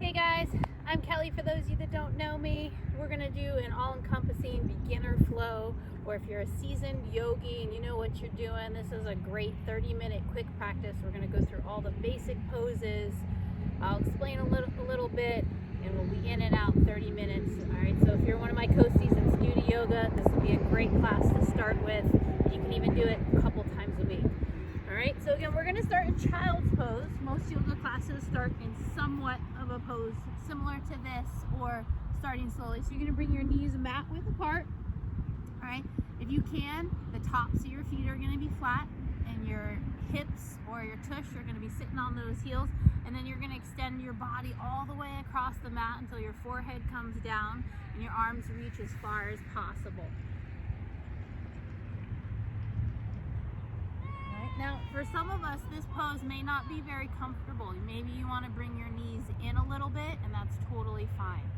Hey guys, I'm Kelly. For those of you that don't know me, we're going to do an all-encompassing beginner flow, or if you're a seasoned yogi and you know what you're doing, this is a great 30-minute quick practice. We're going to go through all the basic poses. I'll explain a little bit, and we'll be in and out 30 minutes. All right, so if you're one of my co-seasons new to yoga, this will be a great class to start with. You can even do it a couple times a week. All right, so again, we're going to start in child's pose. Most yoga classes start in somewhat of a pose similar to this, or starting slowly. So you're going to bring your knees mat width apart. All right, if you can, the tops of your feet are going to be flat, and your hips or your tush are going to be sitting on those heels. And then you're going to extend your body all the way across the mat until your forehead comes down and your arms reach as far as possible. Now, for some of us, this pose may not be very comfortable. Maybe you want to bring your knees in a little bit, and that's totally fine.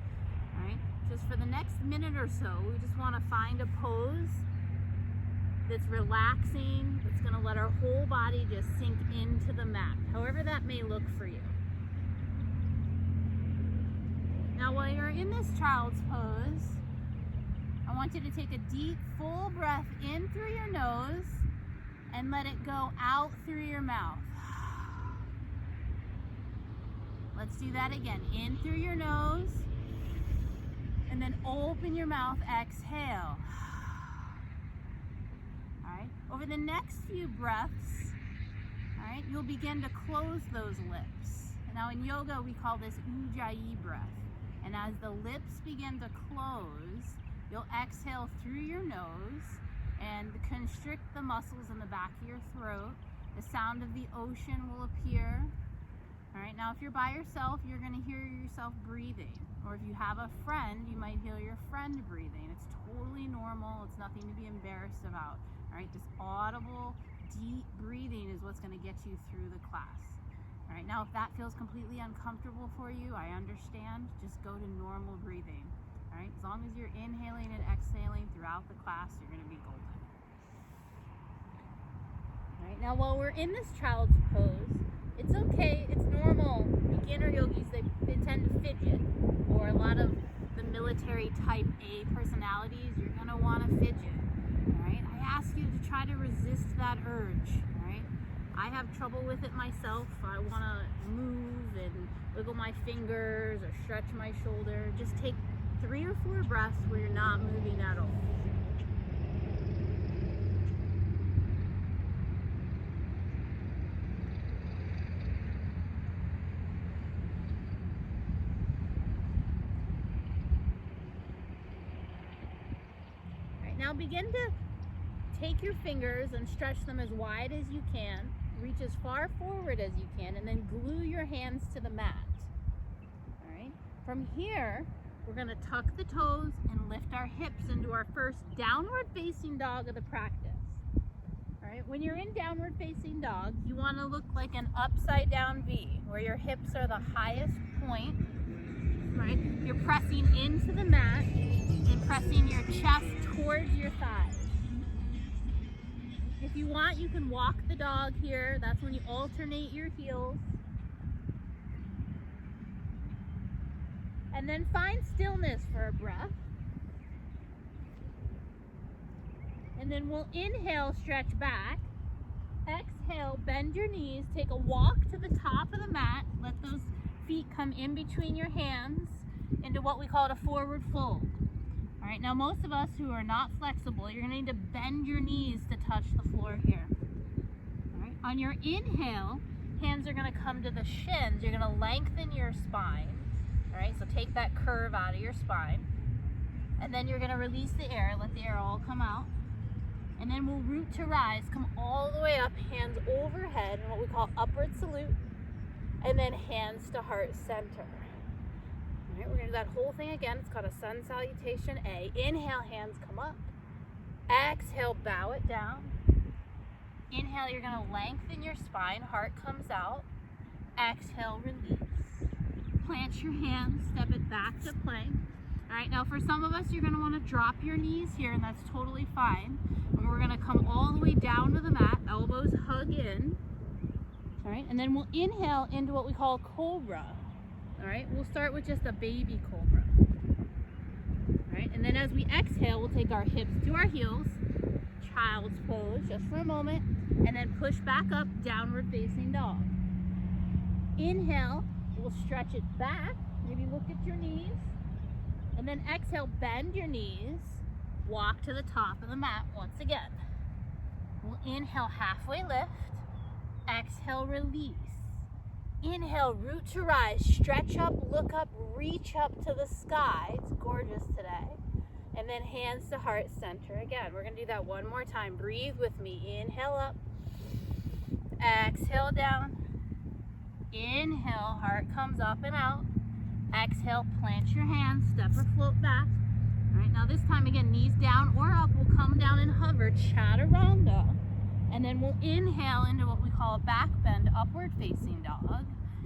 All right? Just for the next minute or so, we just want to find a pose that's relaxing, that's going to let our whole body just sink into the mat, however that may look for you. Now, while you're in this child's pose, I want you to take a deep, full breath in through your nose and let it go out through your mouth. Let's do that again. In through your nose, and then open your mouth, exhale. All right, over the next few breaths, all right, you'll begin to close those lips. And now in yoga, we call this ujjayi breath. And as the lips begin to close, you'll exhale through your nose and constrict the muscles in the back of your throat. The sound of the ocean will appear. All right, now if you're by yourself, you're going to hear yourself breathing. Or if you have a friend, you might hear your friend breathing. It's totally normal. It's nothing to be embarrassed about. All right, this audible, deep breathing is what's going to get you through the class. All right, now if that feels completely uncomfortable for you, I understand. Just go to normal breathing. All right, as long as you're inhaling and exhaling throughout the class, you're going to be golden. All right, now while we're in this child's pose, it's okay, it's normal. Beginner yogis, they tend to fidget, or a lot of the military type A personalities, you're going to want to fidget. All right, I ask you to try to resist that urge. All right, I have trouble with it myself. I want to move and wiggle my fingers or stretch my shoulder. Just take 3 or 4 breaths where you're not moving at all. All right, now begin to take your fingers and stretch them as wide as you can. Reach as far forward as you can, and then glue your hands to the mat. All right, from here, we're going to tuck the toes and lift our hips into our first downward facing dog of the practice. All right, when you're in downward facing dog, you want to look like an upside down V, where your hips are the highest point. Right? You're pressing into the mat and pressing your chest towards your thighs. If you want, you can walk the dog here. That's when you alternate your heels. And then find stillness for a breath. And then we'll inhale, stretch back. Exhale, bend your knees. Take a walk to the top of the mat. Let those feet come in between your hands into what we call a forward fold. All right, now most of us who are not flexible, you're gonna need to bend your knees to touch the floor here. All right, on your inhale, hands are gonna come to the shins. You're gonna lengthen your spine. All right, so take that curve out of your spine. And then you're gonna release the air, let the air all come out. And then we'll root to rise, come all the way up, hands overhead in what we call upward salute. And then hands to heart center. All right, we're gonna do that whole thing again. It's called a sun salutation A. Inhale, hands come up. Exhale, bow it down. Inhale, you're gonna lengthen your spine, heart comes out. Exhale, release. Plant your hands, step it back to plank. All right, now for some of us, you're gonna wanna drop your knees here, and that's totally fine. And we're gonna come all the way down to the mat, elbows hug in. All right, and then we'll inhale into what we call Cobra. All right, we'll start with just a baby cobra. All right, and then as we exhale, we'll take our hips to our heels, child's pose just for a moment, and then push back up, downward facing dog. Inhale, we'll stretch it back, maybe look at your knees, and then exhale, bend your knees, walk to the top of the mat once again. We'll inhale, halfway lift, exhale, release. Inhale, root to rise, stretch up, look up, reach up to the sky. It's gorgeous today. And then hands to heart center again. We're gonna do that one more time. Breathe with me. Inhale up, exhale down. Inhale, heart comes up and out. Exhale, plant your hands, step or float back. All right, now this time again, knees down or up. We'll come down and hover, chaturanga. And then we'll inhale into what we call a back bend, upward facing dog.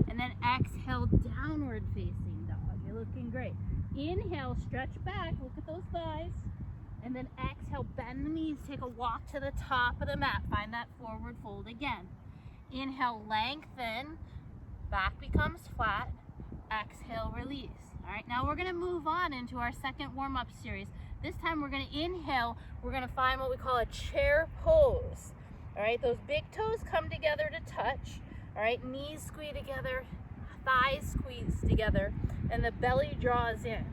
And then exhale, downward facing dog. You're looking great. Inhale, stretch back, look at those thighs. And then exhale, bend the knees, take a walk to the top of the mat. Find that forward fold again. Inhale, lengthen, back becomes flat. Exhale, release. All right, now we're gonna move on into our second warm-up series. This time we're gonna inhale, we're gonna find what we call a chair pose. All right, those big toes come together to touch. All right, knees squeeze together, thighs squeeze together, and the belly draws in.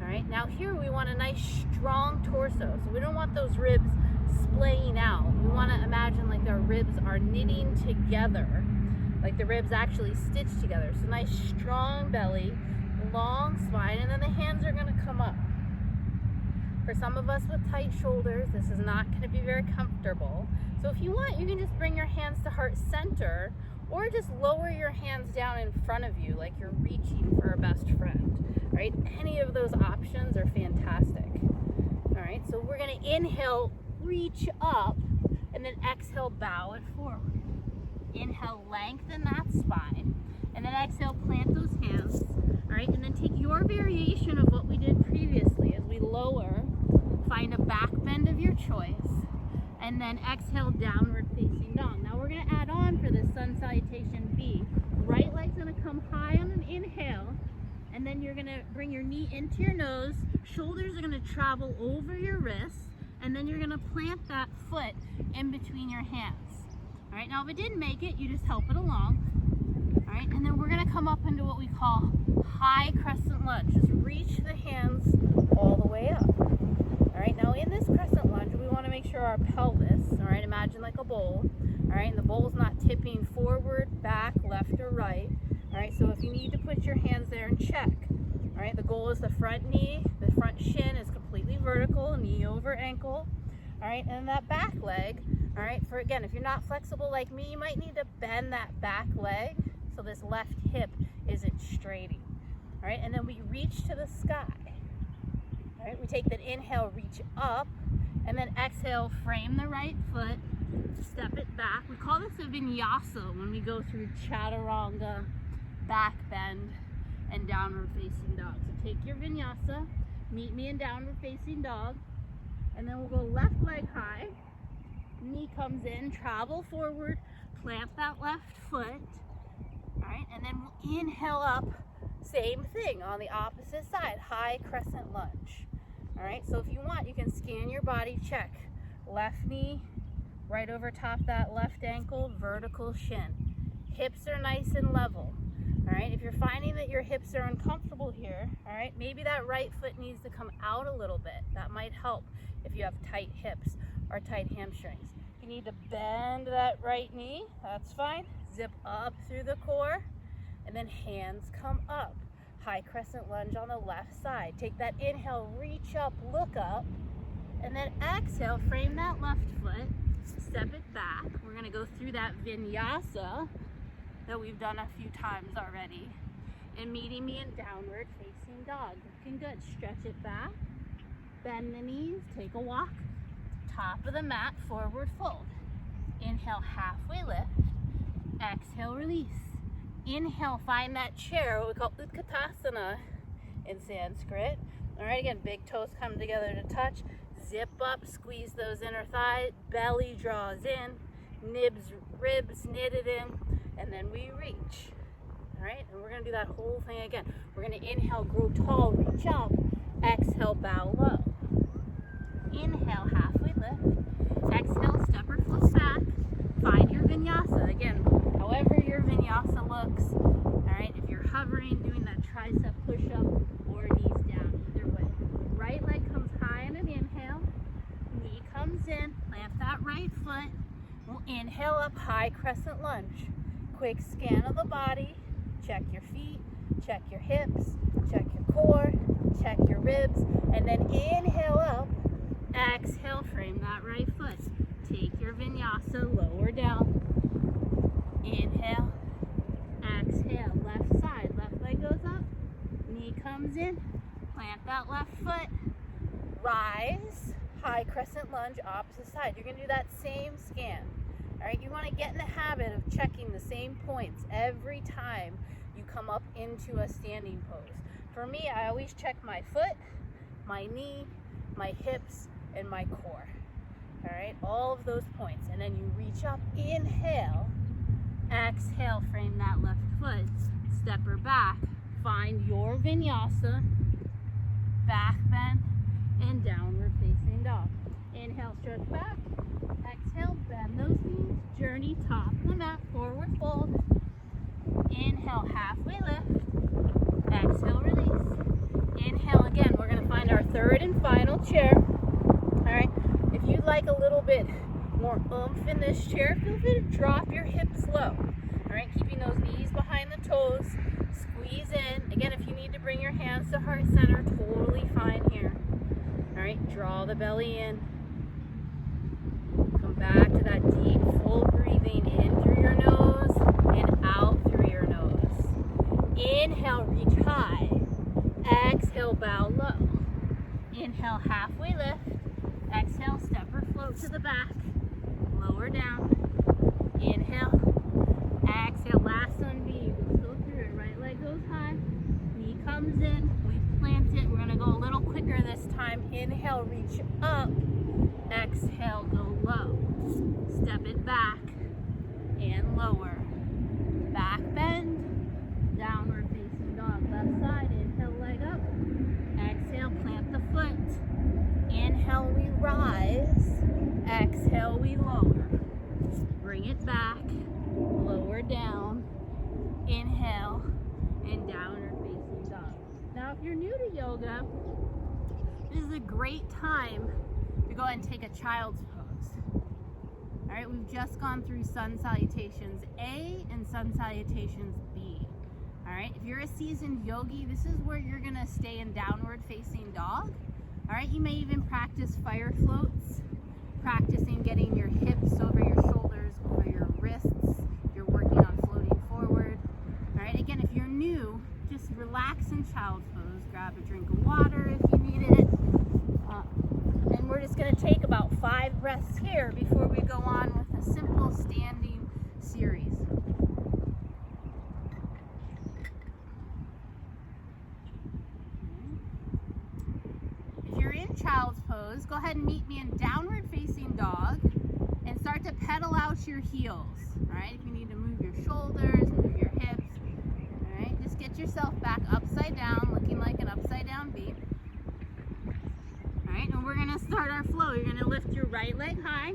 All right, now here we want a nice strong torso. So we don't want those ribs splaying out. We want to imagine like our ribs are knitting together, like the ribs actually stitched together. So nice strong belly, long spine, and then the hands are going to come up. For some of us with tight shoulders, this is not going to be very comfortable. So if you want, you can just bring your hands to heart center, or just lower your hands down in front of you like you're reaching for a best friend. Right? Any of those options are fantastic. All right, so we're going to inhale, reach up, and then exhale, bow it forward. Inhale, lengthen that spine, and then exhale, plant those hands. All right, and then take your variation of what we did previously as we lower, find a back bend of your choice, and then exhale, downward facing dog. Now we're going to add on for this sun salutation B. Right leg's going to come high on an inhale, and then you're going to bring your knee into your nose, shoulders are going to travel over your wrists, and then you're going to plant that foot in between your hands. All right, now if it didn't make it, you just help it along. All right, and then we're going to come up into what we call high crescent lunge. Just reach the hands all the way up. All right, now in this crescent lunge, we want to make sure our pelvis, all right, imagine like a bowl, all right, and the bowl's not tipping forward, back, left, or right. All right, so if you need to put your hands there and check. All right, the goal is the front knee, the front shin is completely vertical, knee over ankle. All right, and that back leg, all right, for again, if you're not flexible like me, you might need to bend that back leg so this left hip isn't straighting. All right, and then we reach to the sky. All right, we take that inhale, reach up, and then exhale, frame the right foot, step it back. We call this a Vinyasa when we go through chaturanga, back bend, and downward facing dog. So take your Vinyasa, meet me in downward facing dog, and then we'll go left leg high, knee comes in, travel forward, plant that left foot, all right, and then we'll inhale up, same thing on the opposite side, high crescent lunge. All right, so if you want, you can scan your body, check left knee, right over top that left ankle, vertical shin. Hips are nice and level. All right, if you're finding that your hips are uncomfortable here, all right, maybe that right foot needs to come out a little bit. That might help if you have tight hips or tight hamstrings. If you need to bend that right knee, that's fine. Zip up through the core, and then hands come up. High crescent lunge on the left side. Take that inhale, reach up, look up, and then exhale, frame that left foot, step it back. We're gonna go through that Vinyasa that we've done a few times already, and meeting me in downward facing dog. Looking good. Stretch it back, bend the knees, take a walk, top of the mat, forward fold. Inhale, halfway lift, exhale, release. Inhale, find that chair, what we call Utkatasana in Sanskrit. All right, again, big toes come together to touch. Zip up, squeeze those inner thighs, belly draws in, ribs knitted in, and then we reach. All right, and we're gonna do that whole thing again. We're gonna inhale, grow tall, reach up. Exhale, bow low. Inhale, halfway lift. Exhale, step or float back. Find your vinyasa. Again, however your vinyasa looks. All right, if you're hovering, doing that tricep push-up or knees down, either way. Right leg comes high on an inhale. Knee comes in, plant that right foot. We'll inhale up, high crescent lunge. Quick scan of the body. Check your feet, check your hips, check your core, check your ribs, and then inhale up. Exhale, frame that right foot. Take your vinyasa, lower down. Inhale, exhale, left side, left leg goes up, knee comes in, plant that left foot, rise, high crescent lunge, opposite side. You're gonna do that same scan. All right, you wanna get in the habit of checking the same points every time you come up into a standing pose. For me, I always check my foot, my knee, my hips, and my core. All right, all of those points. And then you reach up, inhale, exhale, frame that left foot, step her back, find your vinyasa, back bend, and downward facing dog. Inhale, stretch back, exhale, bend those knees, journey top of the mat, forward fold. Inhale, halfway lift, exhale, release. Inhale again, we're gonna find our third and final chair. All right, if you'd like a little bit more oomph in this chair, feel free to drop your hips low. All right, keeping those knees behind the toes, squeeze in. Again, if you need to bring your hands to heart center, totally fine here. All right, draw the belly in. Come back to that deep, full breathing in through your nose and out through your nose. Inhale, reach high. Exhale, bow low. Inhale, halfway lift. Exhale, step or float to the back. Lower down. Inhale. Exhale, last one B. Let's go through it. Right leg goes high. Knee comes in. We plant it. We're going to go a little quicker this time. Inhale, reach up. Exhale, go low. Step it back and lower. Back bend. Downward facing dog. Left side. Inhale, leg up. Exhale, plant the foot. Inhale, we rise. Exhale, we lower. Bring it back. Lower down. Inhale. And downward facing dog. Now, if you're new to yoga, this is a great time to go ahead and take a child's pose. All right, we've just gone through sun salutations A and sun salutations B. All right, if you're a seasoned yogi, this is where you're gonna stay in downward facing dog. All right, you may even practice fire floats, practicing getting your hips over your shoulders, over your wrists. You're working on floating forward. All right, again, if you're new, just relax in child's pose. Grab a drink of water if you need it. And we're just gonna take about 5 breaths here before we go on with a simple standing series. Child's pose, go ahead and meet me in downward facing dog and start to pedal out your heels. All right, if you need to move your shoulders, move your hips. All right, just get yourself back upside down, looking like an upside down V. All right, and we're gonna start our flow. You're gonna lift your right leg high,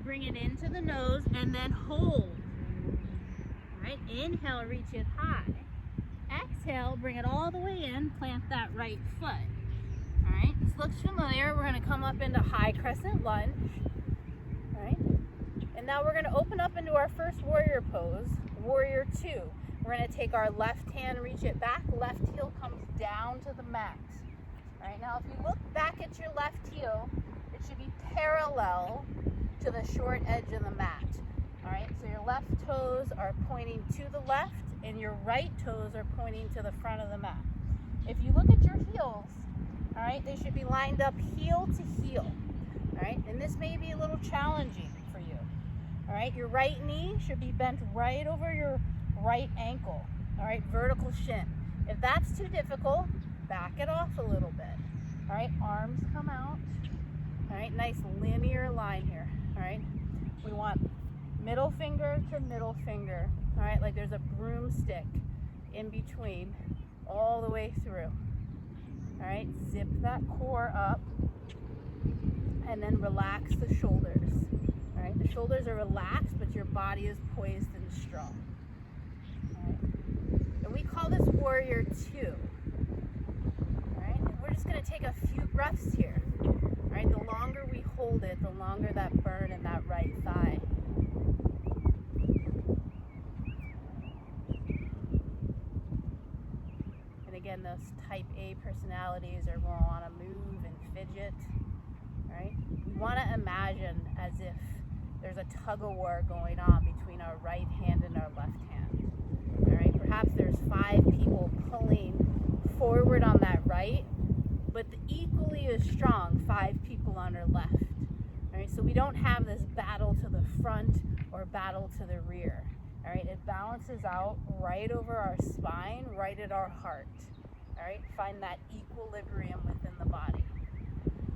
bring it into the nose, and then hold. All right, inhale, reach it high. Exhale, bring it all the way in, plant that right foot. All right, this looks familiar. We're gonna come up into high crescent lunge. All right, and now we're gonna open up into our first warrior pose, warrior 2. We're gonna take our left hand, reach it back, left heel comes down to the mat. All right, now if you look back at your left heel, it should be parallel to the short edge of the mat. All right, so your left toes are pointing to the left and your right toes are pointing to the front of the mat. If you look at your heels, all right, they should be lined up heel to heel. All right, and this may be a little challenging for you. All right, your right knee should be bent right over your right ankle. All right, vertical shin. If that's too difficult, back it off a little bit. All right, arms come out. All right, nice linear line here. All right, we want middle finger to middle finger. All right, like there's a broomstick in between all the way through. All right, zip that core up and then relax the shoulders. All right, the shoulders are relaxed, but your body is poised and strong. All right, and we call this warrior 2. All right, and we're just gonna take a few breaths here. All right, the longer we hold it, the longer that burn in that right thigh. And again, those type A personalities are going to want to move and fidget. Right? We want to imagine as if there's a tug of war going on between our right hand and our left hand. All right? Perhaps there's 5 people pulling forward on that right, but equally as strong 5 people on our left. All right? So we don't have this battle to the front or battle to the rear. All right? It balances out right over our spine, right at our heart. All right? Find that equilibrium within the body.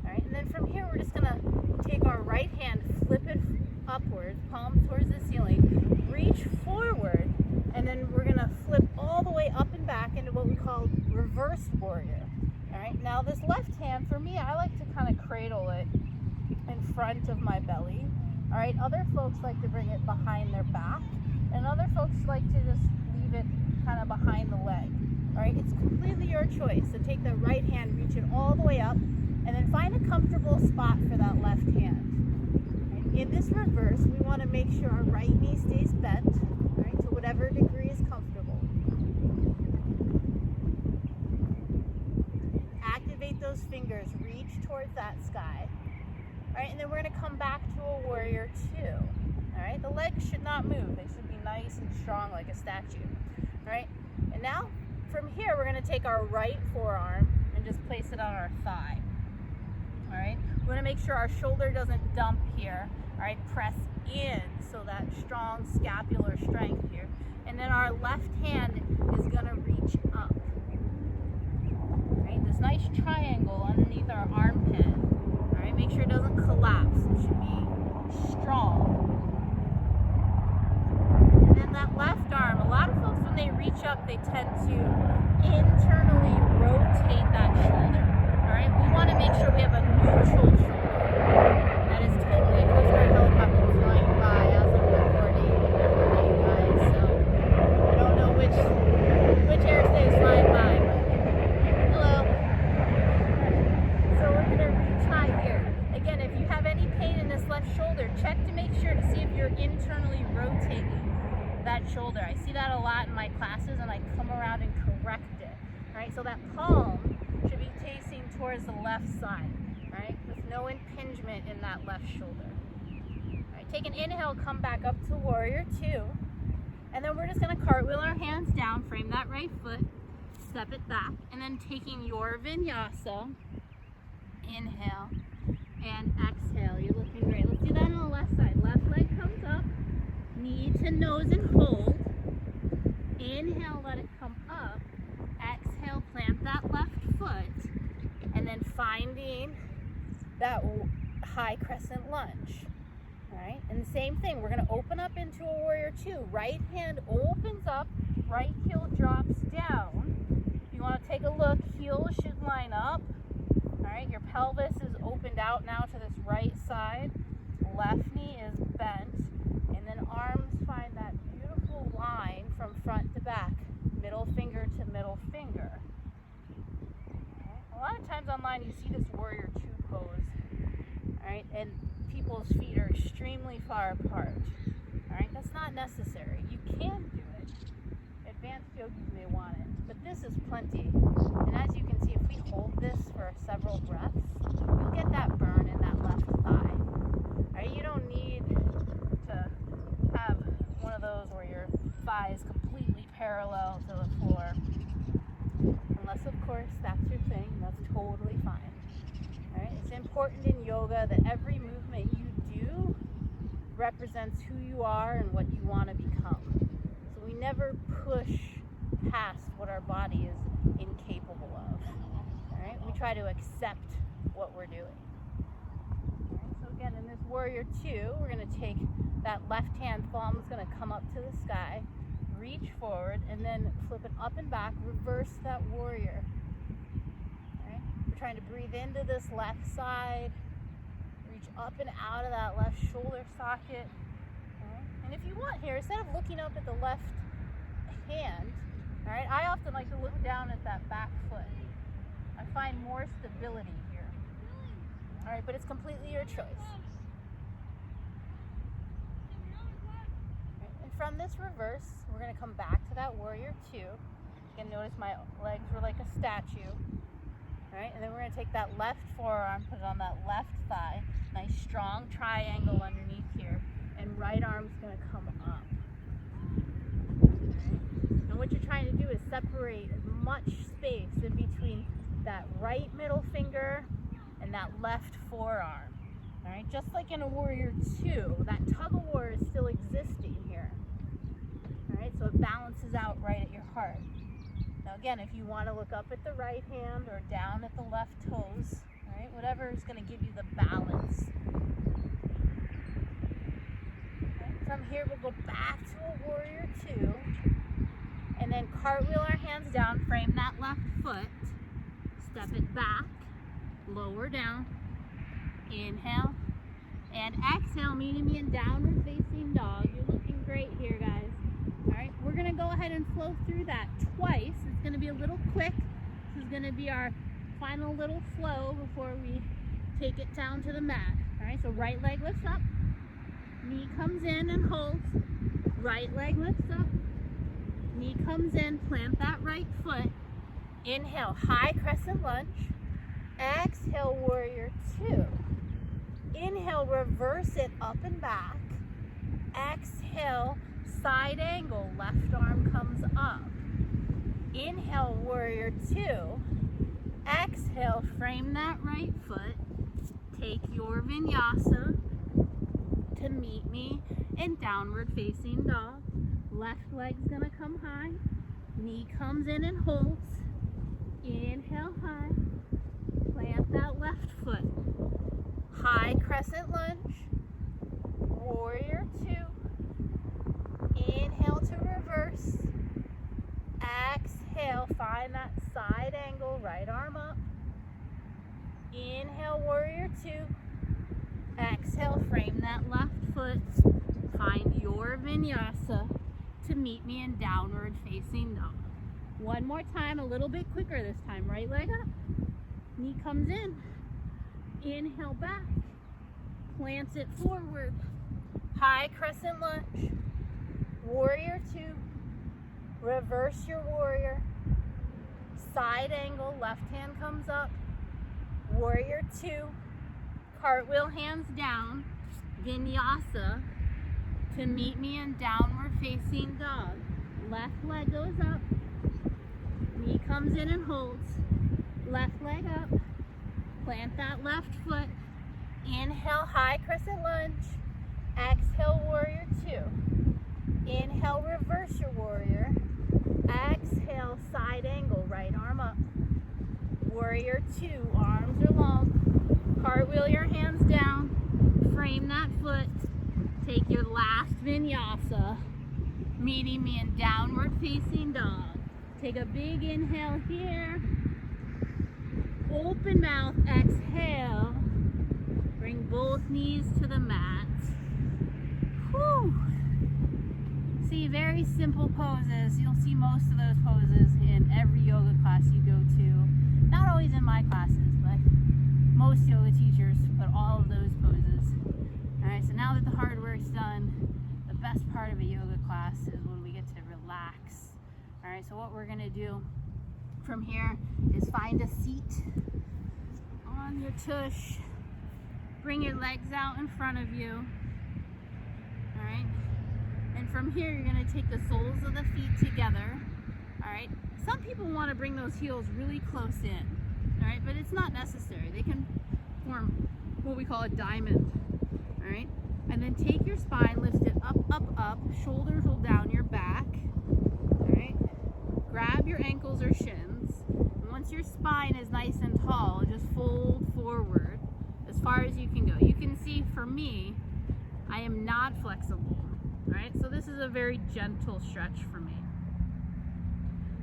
All right, and then from here, we're just gonna take our right hand, flip it upwards, palm towards the ceiling, reach forward, and then we're gonna flip all the way up and back into what we call reverse warrior. All right, now this left hand, for me, I like to kind of cradle it in front of my belly. All right, other folks like to bring it behind their back, and other folks like to just leave it kind of behind the leg. All right, it's completely your choice. So take the right hand, reach it all the way up, and then find a comfortable spot for that left hand. In this reverse, we want to make sure our right knee stays bent, right, to whatever degree is comfortable. Activate those fingers, reach towards that sky. All right, and then we're going to come back to a warrior 2. All right, the legs should not move. They should be nice and strong like a statue. All right, and now from here, we're going to take our right forearm and just place it on our thigh. All right, we want to make sure our shoulder doesn't dump here. All right, press in, so that strong scapular strength here. And then our left hand is going to reach up. All right, this nice triangle underneath our armpit. All right, make sure it doesn't collapse. It should be strong. And then that left arm, a lot of folks when they reach up, they tend to internally rotate that shoulder. All right, we want to make sure we have a neutral shoulder. That is totally a Coast Guard helicopter flying by as I'm recording for you guys. So I don't know which airstay is flying by. Hello. So we're gonna reach high here. Again, if you have any pain in this left shoulder, check to make sure to see if you're internally rotating that shoulder. I see that a lot in my classes, and I come around and correct it. All right, so that palm should be facing towards the left side, right? With no impingement in that left shoulder. All right, take an inhale, come back up to warrior 2. And then we're just gonna cartwheel our hands down, frame that right foot, step it back, and then taking your vinyasa, inhale and exhale. You're looking great. Let's do that on the left side. Left leg comes up, knee to nose and hold. Inhale, let it come up. Exhale, plant that left foot, and then finding that high crescent lunge. All right, and the same thing, we're going to open up into a warrior 2. Right hand opens up, right heel drops down. If you want to take a look, heel should line up. All right, your pelvis is opened out now to this right side. Left knee is bent, and then arms find that beautiful line from front to back. Middle finger to middle finger. Okay. A lot of times online you see this warrior 2 pose, all right, and people's feet are extremely far apart. All right, that's not necessary. You can do it. Advanced yogis may want it, but this is plenty. And as you can see, if we hold this for several breaths, you'll get that burn in that left thigh. All right, you don't need to have one of those where your thigh is completely parallel to the floor. Unless, of course, that's your thing. That's totally fine. All right? It's important in yoga that every movement you do represents who you are and what you want to become. So we never push past what our body is incapable of. All right? We try to accept what we're doing. All right? So again, in this warrior 2, we're going to take That left hand thumb is going to come up to the sky, reach forward, and then flip it up and back, reverse that warrior. Right? We're trying to breathe into this left side, reach up and out of that left shoulder socket. Right? And if you want here, instead of looking up at the left hand, all right, I often like to look down at that back foot. I find more stability here. All right, but it's completely your choice. And from this reverse, we're going to come back to that warrior two. You can notice my legs were like a statue. All right, and then we're going to take that left forearm, put it on that left thigh. Nice strong triangle underneath here. And right arm's going to come up. And what you're trying to do is separate as much space in between that right middle finger and that left forearm. All right, just like in a warrior two, that tug of war is still existing here. All right, so it balances out right at your heart. Now again, if you want to look up at the right hand or down at the left toes, all right, whatever is going to give you the balance. Okay, from here, we'll go back to a warrior two. And then cartwheel our hands down, frame that left foot, step it back, lower down, inhale, and exhale, meeting me in downward facing dog. You're looking great here, guys. All right, we're gonna go ahead and flow through that twice. It's gonna be a little quick. This is gonna be our final little flow before we take it down to the mat. All right, so right leg lifts up, knee comes in and holds, right leg lifts up, knee comes in, plant that right foot. Inhale, high crescent lunge. Exhale, warrior two. Inhale, reverse it up and back. Exhale, side angle, left arm comes up. Inhale, warrior two. Exhale, frame that right foot. Take your vinyasa to meet me in downward facing dog. Left leg's gonna come high. Knee comes in and holds. Inhale high. Plant that left foot. High crescent lunge. Warrior two. Inhale to reverse. Exhale, find that side angle, right arm up. Inhale, warrior two. Exhale, frame that left foot. Find your vinyasa to meet me in downward facing dog. One more time, a little bit quicker this time. Right leg up, knee comes in, inhale back, plants it forward, high crescent lunge, warrior two, reverse your warrior, side angle, left hand comes up, warrior two, cartwheel hands down, vinyasa to meet me in downward facing dog. Left leg goes up, knee comes in and holds, left leg up, plant that left foot, inhale high crescent lunge, exhale warrior two, inhale reverse your warrior, exhale side angle, right arm up, warrior two, arms are long, cartwheel your hands down, frame that foot, take your last vinyasa, meeting me in downward facing dog. Take a big inhale here. Open mouth, exhale. Bring both knees to the mat. Whew. See, very simple poses. You'll see most of those poses in every yoga class you go to. Not always in my classes, but most yoga teachers put all of those poses. Alright, so now that the hard work's done, the best part of a yoga class is when we get to relax. Alright, so what we're going to do from here is find a seat on your tush. Bring your legs out in front of you. Alright, and from here you're going to take the soles of the feet together. Alright, some people want to bring those heels really close in. Alright, but it's not necessary. They can form what we call a diamond. All right, and then take your spine, lift it up, up, up, shoulders will down your back. All right, grab your ankles or shins. And once your spine is nice and tall, just fold forward as far as you can go. You can see for me, I am not flexible. All right, so this is a very gentle stretch for me.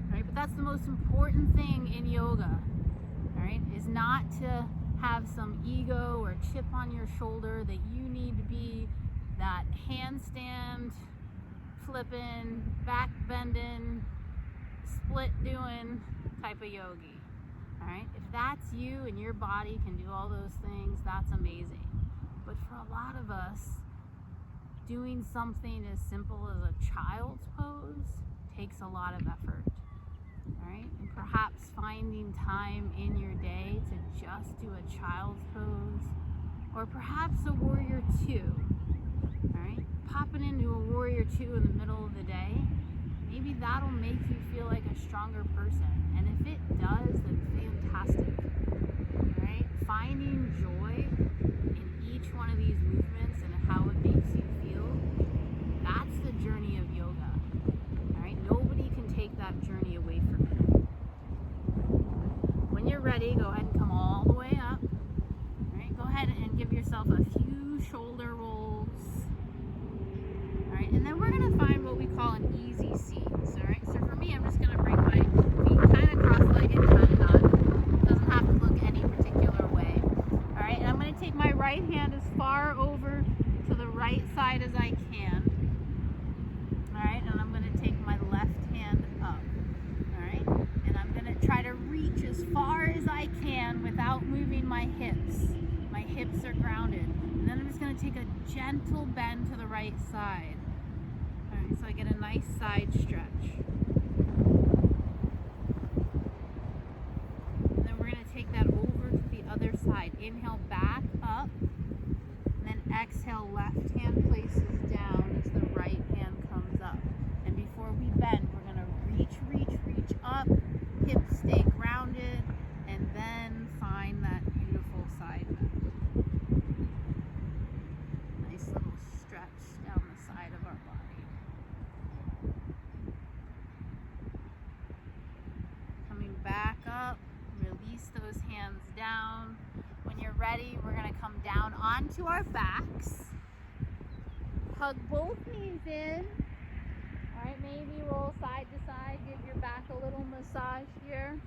All right, but that's the most important thing in yoga, all right, is not to have some ego or chip on your shoulder that you need to be that handstand, flipping, back bending, split doing type of yogi. All right, if that's you and your body can do all those things, that's amazing. But for a lot of us, doing something as simple as a child's pose takes a lot of effort. All right, and perhaps finding time in your day to just do a child's pose, or perhaps a warrior two. All right, popping into a warrior two in the middle of the day, maybe that'll make you feel like a stronger person. And if it does, then fantastic. All right, finding joy in each one of these movements and how it makes you feel, that's the journey of yoga. All right, nobody can take that journey away from you. When you're ready, go ahead and come all the way up. All right, go ahead and give yourself a few shoulder rolls. All right, and then we're gonna find what we call an easy seat. All right, so for me, I'm just gonna bring my feet kind of cross-legged, kind of not. Doesn't have to look any particular way. All right, and I'm gonna take my right hand as far over to the right side as I can. All right, and I'm gonna take my left hand up. All right, and I'm gonna try to reach as far as I can without moving my hips. My hips are grounded. And then I'm just gonna take a gentle bend to the right side. All right, so I get a nice side stretch. And then we're gonna take that over to the other side. Inhale back up, and then exhale, left hand places down as the right hand comes up. And before we bend, we're gonna reach up, hips stay grounded, and then find that beautiful side bend. Nice little stretch down the side of our body. Coming back up, release those hands down. When you're ready, we're gonna come down onto our backs. Hug both knees in. All right, maybe roll side to side, give your back a little massage here.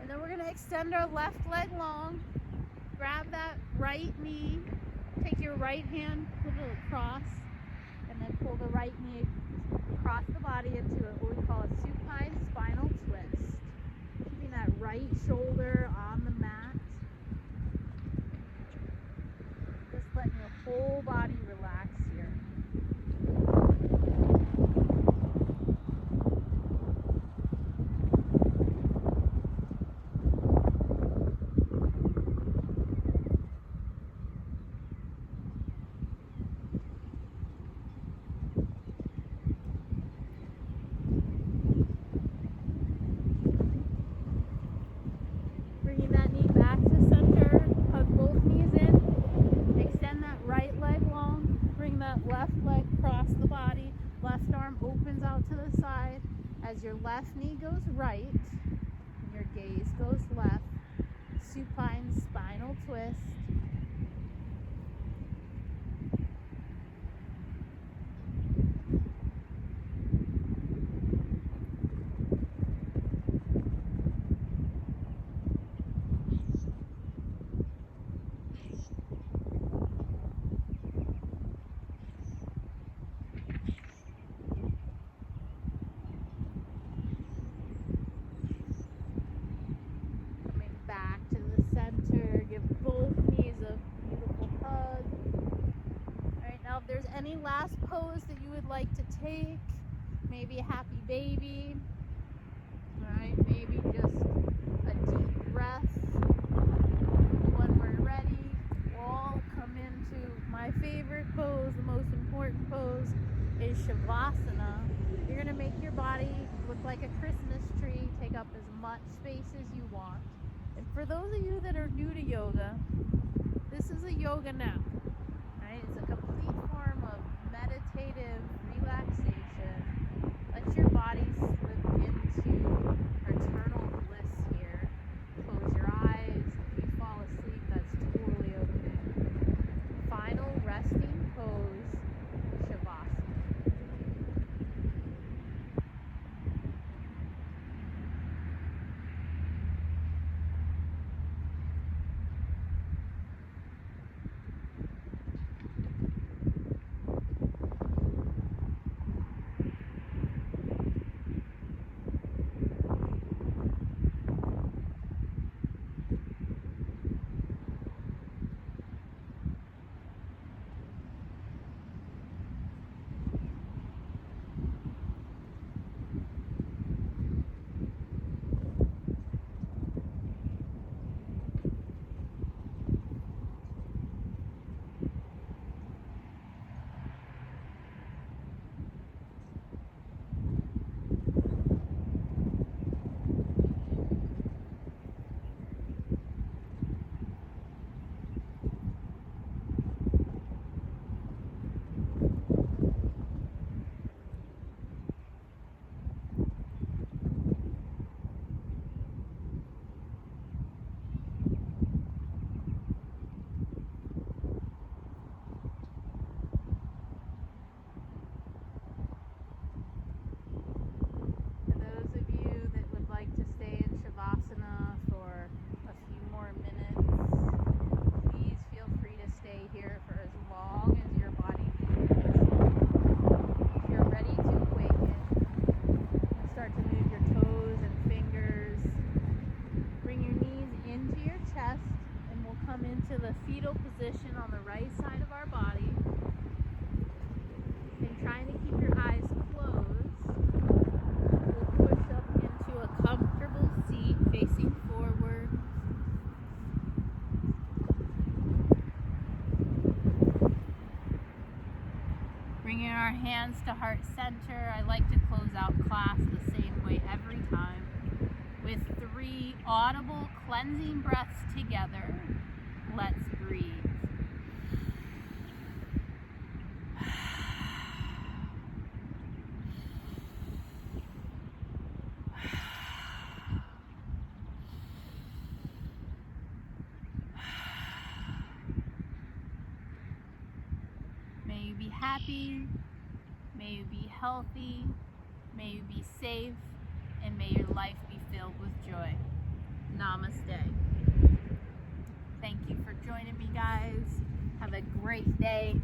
And then we're gonna extend our left leg long. Grab that right knee, take your right hand, put it across, and then pull the right knee across the body into what we call a supine spinal twist. Keeping that right shoulder on the mat. Just letting your whole body relax here. Bringing that knee back to center, hug both knees in, extend that right leg long, bring that left leg across the body, left arm opens out to the side. As your left knee goes right, your gaze goes left, supine spinal twist. Back to the center, give both knees a beautiful hug. Alright, now if there's any last pose that you would like to take, maybe a happy baby, alright, maybe just a deep breath. When we're ready, we'll all come into my favorite pose, the most important pose is Shavasana. You're going to make your body look like a Christmas tree, take up as much space as you want. And for those of you that are new to yoga, this is a yoga nap. Right? It's a complete form of meditative relaxation. Let your body slip into eternal bliss here. Close your eyes. If you fall asleep, that's totally okay. Final resting pose position on the right side of our body. And trying to keep your eyes closed, we'll push up into a comfortable seat facing forward. Bringing our hands to heart center. I like to close out class the same way every time, with 3 audible cleansing breaths together. Let's breathe. May you be happy, may you be healthy, may you be safe, and may your life be filled with joy. Namaste. Thank you for joining me, guys. Have a great day.